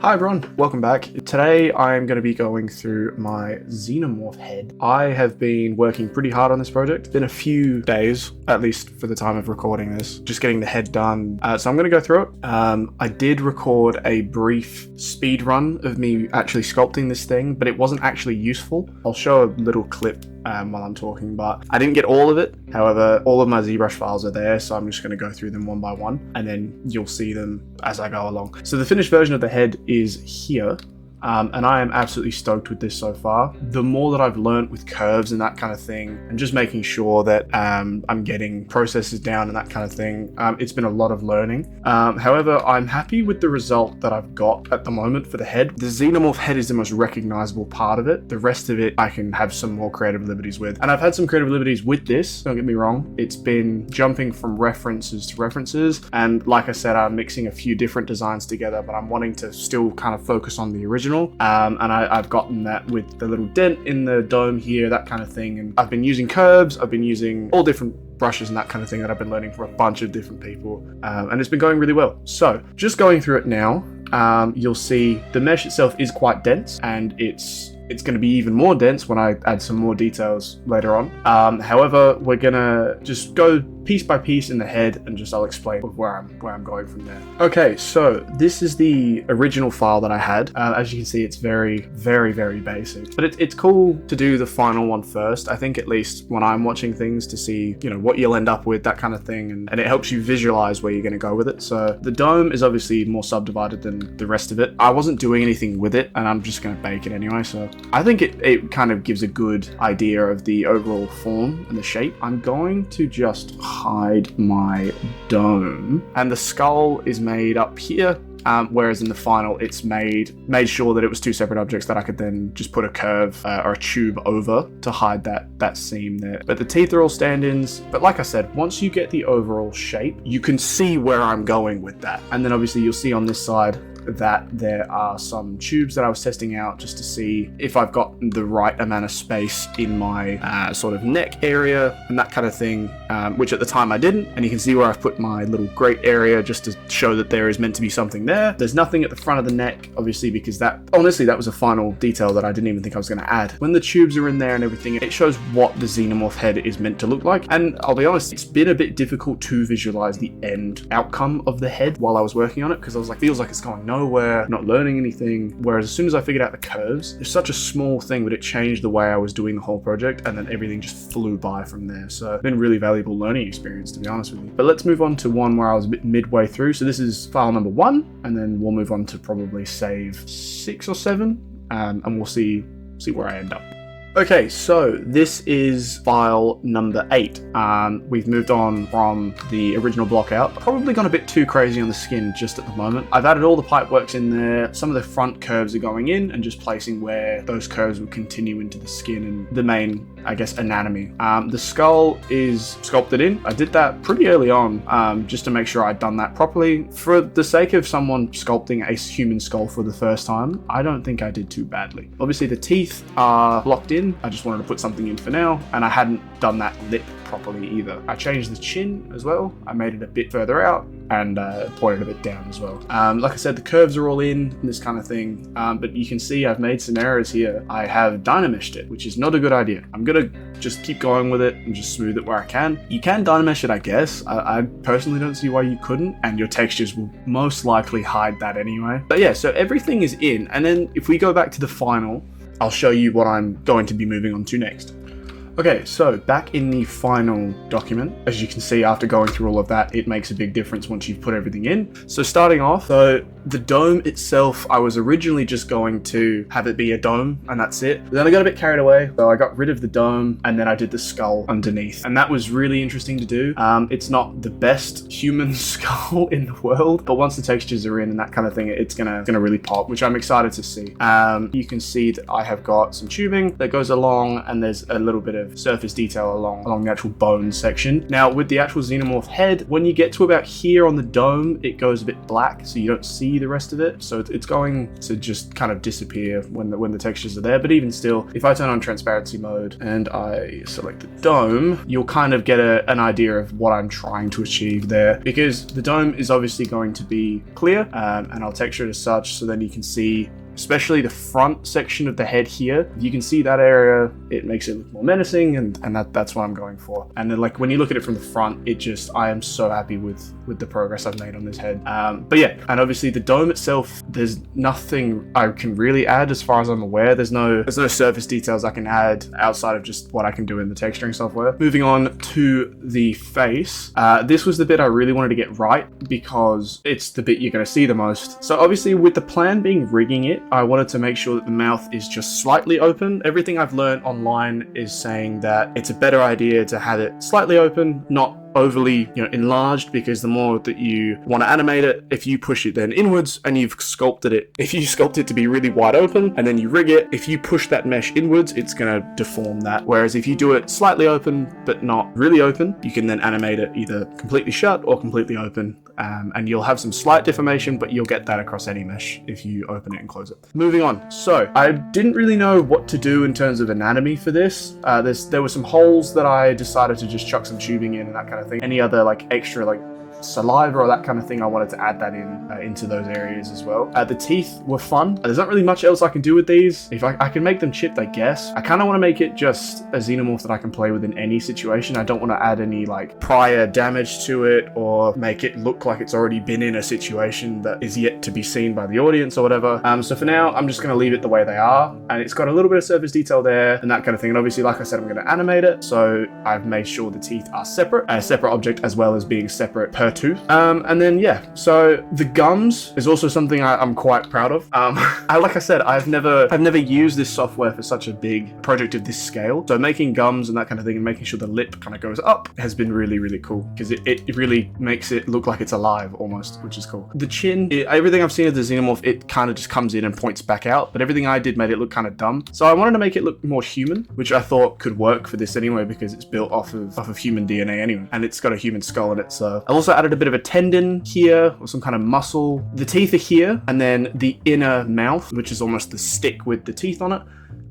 Hi everyone, welcome back. Today I'm going to be going through my Xenomorph head. I have been working pretty hard on this project. It's been a few days, at least for the time of recording this, just getting the head done. So I'm going to go through it. I did record a brief speed run of me actually sculpting this thing, but it wasn't actually useful. I'll show a little clip while I'm talking, but I didn't get all of it. However, all of my ZBrush files are there, so I'm just going to go through them one by one, and then you'll see them as I go along. So the finished version of the head is here. And I am absolutely stoked with this so far. The more that I've learned with curves and that kind of thing, and just making sure that I'm getting processes down and that kind of thing, it's been a lot of learning. However, I'm happy with the result that I've got at the moment for the head. The Xenomorph head is the most recognizable part of it. The rest of it I can have some more creative liberties with. And I've had some creative liberties with this, don't get me wrong. It's been jumping from references to references. And like I said, I'm mixing a few different designs together, but I'm wanting to still kind of focus on the original. And I've gotten that with the little dent in the dome here, that kind of thing. And I've been using curves, I've been using all different brushes and that kind of thing that I've been learning from a bunch of different people. And it's been going really well. So just going through it now, you'll see the mesh itself is quite dense, and it's going to be even more dense when I add some more details later on. However, we're gonna just go piece by piece in the head, and I'll explain where I'm going from there. Okay, so this is the original file that I had. As you can see, it's very, very, very basic, but it's cool to do the final one first. I think at least when I'm watching things to see, what you'll end up with, that kind of thing, and it helps you visualize where you're going to go with it. So the dome is obviously more subdivided than the rest of it. I wasn't doing anything with it, and I'm just going to bake it anyway. So I think it kind of gives a good idea of the overall form and the shape. I'm going to just hide my dome, and the skull is made up here, whereas in the final it's made sure that it was two separate objects that I could then just put a curve or a tube over to hide that seam there. But the teeth are all stand-ins, but like I said, once you get the overall shape, you can see where I'm going with that. And then obviously you'll see on this side that there are some tubes that I was testing out just to see if I've got the right amount of space in my sort of neck area and that kind of thing, which at the time I didn't. And you can see where I've put my little grate area just to show that there is meant to be something there. There's nothing at the front of the neck, obviously, because that was a final detail that I didn't even think I was going to add. When the tubes are in there and everything, it shows what the Xenomorph head is meant to look like. And I'll be honest, it's been a bit difficult to visualize the end outcome of the head while I was working on it, because I was like, feels like it's going nowhere, not learning anything. Whereas as soon as I figured out the curves, it's such a small thing, but it changed the way I was doing the whole project, and then everything just flew by from there. So it's been a really valuable learning experience, to be honest with you. But let's move on to one where I was a bit midway through. So this is file number 1, and then we'll move on to probably save 6 or 7, and we'll see where I end up. Okay, so this is file number 8. We've moved on from the original block out. Probably gone a bit too crazy on the skin just at the moment. I've added all the pipe works in there. Some of the front curves are going in and just placing where those curves will continue into the skin and the main, I guess, anatomy. The skull is sculpted in. I did that pretty early on, just to make sure I'd done that properly. For the sake of someone sculpting a human skull for the first time, I don't think I did too badly. Obviously the teeth are blocked in. I just wanted to put something in for now, and I hadn't done that lip properly either. I changed the chin as well. I made it a bit further out and pointed a bit down as well. Like I said, the curves are all in and this kind of thing, but you can see I've made some errors here. I have dynameshed it, which is not a good idea. I'm gonna just keep going with it and just smooth it where I can. You can dynamesh it, I guess. I personally don't see why you couldn't, and your textures will most likely hide that anyway. But yeah, so everything is in, and then if we go back to the final, I'll show you what I'm going to be moving on to next. Okay, so back in the final document, as you can see, after going through all of that, it makes a big difference once you've put everything in. So starting off, so the dome itself, I was originally just going to have it be a dome and that's it. But then I got a bit carried away, so I got rid of the dome and then I did the skull underneath. And that was really interesting to do. It's not the best human skull in the world, but once the textures are in and that kind of thing, it's gonna really pop, which I'm excited to see. You can see that I have got some tubing that goes along, and there's a little bit of of surface detail along the actual bone section. Now with the actual Xenomorph head, when you get to about here on the dome, it goes a bit black, so you don't see the rest of it. So it's going to just kind of disappear when the textures are there. But even still, if I turn on transparency mode and I select the dome, you'll kind of get an idea of what I'm trying to achieve there, because the dome is obviously going to be clear, and I'll texture it as such, so then you can see especially the front section of the head here. You can see that area, it makes it look more menacing, and that's what I'm going for. And then like when you look at it from the front, I am so happy with the progress I've made on this head. But yeah, and obviously the dome itself, there's nothing I can really add as far as I'm aware. There's no surface details I can add outside of just what I can do in the texturing software. Moving on to the face, this was the bit I really wanted to get right because it's the bit you're going to see the most. So obviously with the plan being rigging it, I wanted to make sure that the mouth is just slightly open. Everything I've learned online is saying that it's a better idea to have it slightly open, not overly enlarged, because the more that you want to animate it, if you push it then inwards and you've sculpted it, if you sculpt it to be really wide open and then you rig it, if you push that mesh inwards, it's going to deform that. Whereas if you do it slightly open but not really open, you can then animate it either completely shut or completely open, and you'll have some slight deformation, but you'll get that across any mesh if you open it and close it. Moving on. So I didn't really know what to do in terms of anatomy for this. There were some holes that I decided to just chuck some tubing in and that kind of thing. Any other like extra like saliva or that kind of thing, I wanted to add that into those areas as well. The teeth were fun. There's not really much else I can do with these. If I can make them chipped, I guess. I kind of want to make it just a Xenomorph that I can play with in any situation. I don't want to add any like prior damage to it or make it look like it's already been in a situation that is yet to be seen by the audience or whatever. So for now, I'm just going to leave it the way they are, and it's got a little bit of surface detail there and that kind of thing. And obviously, like I said, I'm going to animate it, so I've made sure the teeth are separate, a separate object, as well as being separate per tooth. And then yeah, so the gums is also something I'm quite proud of. Like I said, I've never used this software for such a big project of this scale. So making gums and that kind of thing and making sure the lip kind of goes up has been really, really cool, because it really makes it look like it's alive almost, which is cool. The chin, everything I've seen of the Xenomorph, it kind of just comes in and points back out, but everything I did made it look kind of dumb. So I wanted to make it look more human, which I thought could work for this anyway, because it's built off of human DNA anyway, and it's got a human skull in it. So I also added a bit of a tendon here, or some kind of muscle. The teeth are here, and then the inner mouth, which is almost the stick with the teeth on it,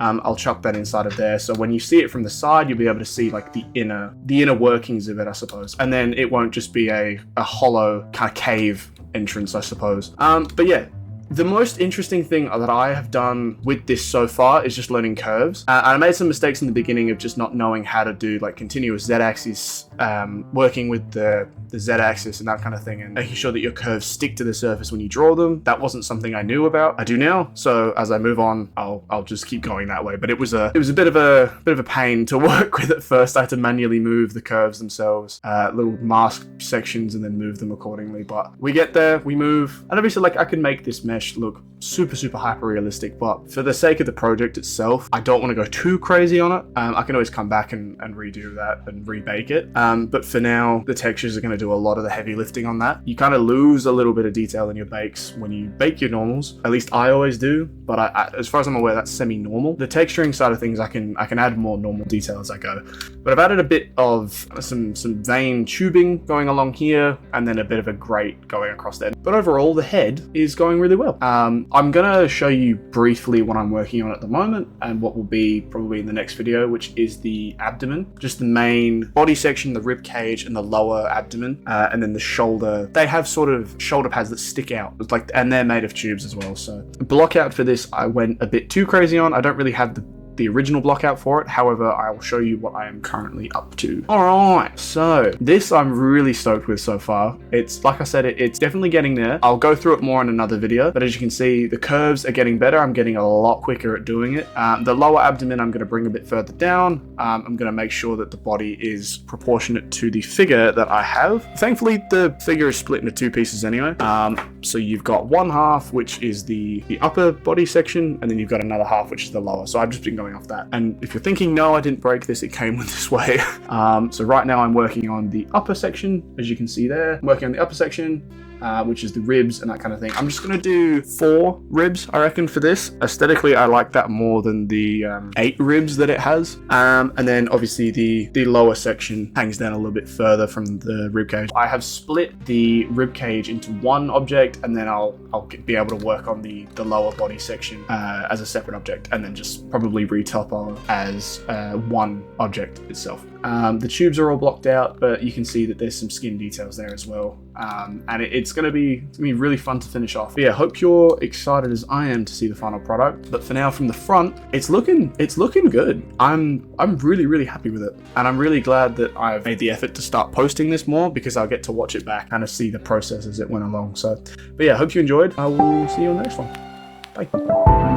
I'll chuck that inside of there. So when you see it from the side, you'll be able to see like the inner workings of it, I suppose. And then it won't just be a hollow kind of cave entrance, I suppose. But yeah, the most interesting thing that I have done with this so far is just learning curves. I made some mistakes in the beginning of just not knowing how to do like continuous Z-axis, working with the Z-axis and that kind of thing, and making sure that your curves stick to the surface when you draw them. That wasn't something I knew about. I do now. So as I move on, I'll just keep going that way. But it was a bit of a pain to work with at first. I had to manually move the curves themselves, little mask sections, and then move them accordingly. But we get there, we move, and obviously like I can make this mesh look super hyper realistic, but for the sake of the project itself, I don't want to go too crazy on it. I can always come back and redo that and rebake it. But for now, the textures are going to do a lot of the heavy lifting on that. You kind of lose a little bit of detail in your bakes when you bake your normals. At least I always do, but as far as I'm aware, that's semi-normal. The texturing side of things, I can add more normal detail as I go. But I've added a bit of some vein tubing going along here, and then a bit of a grate going across there. But overall, the head is going really well. I'm gonna show you briefly what I'm working on at the moment, and what will be probably in the next video, which is the abdomen, just the main body section, the rib cage, and the lower abdomen, and then the shoulder. They have sort of shoulder pads that stick out, and they're made of tubes as well. So block out for this, I went a bit too crazy on. I don't really have the original block out for it. However, I will show you what I am currently up to. Alright, so this I'm really stoked with so far. It's like I said, it's definitely getting there. I'll go through it more in another video, but as you can see, the curves are getting better. I'm getting a lot quicker at doing it. The lower abdomen I'm going to bring a bit further down. I'm going to make sure that the body is proportionate to the figure that I have. Thankfully, the figure is split into two pieces anyway. So you've got one half, which is the upper body section, and then you've got another half, which is the lower. So I've just been going off that. And if you're thinking, no, I didn't break this, it came with this way. So right now I'm working on the upper section, as you can see there. I'm working on the upper section, which is the ribs and that kind of thing. I'm just gonna do 4 ribs, I reckon, for this. Aesthetically, I like that more than the 8 ribs that it has. And then obviously the lower section hangs down a little bit further from the rib cage. I have split the rib cage into one object, and then I'll be able to work on the lower body section as a separate object, and then just probably retopper as one object itself. The tubes are all blocked out, but you can see that there's some skin details there as well. And it's gonna be really fun to finish off. But yeah, hope you're excited as I am to see the final product. But for now, from the front, it's looking good. I'm really happy with it, and I'm really glad that I've made the effort to start posting this more, because I'll get to watch it back and see the process as it went along. So, but yeah, hope you enjoyed. I will see you on the next one. Bye.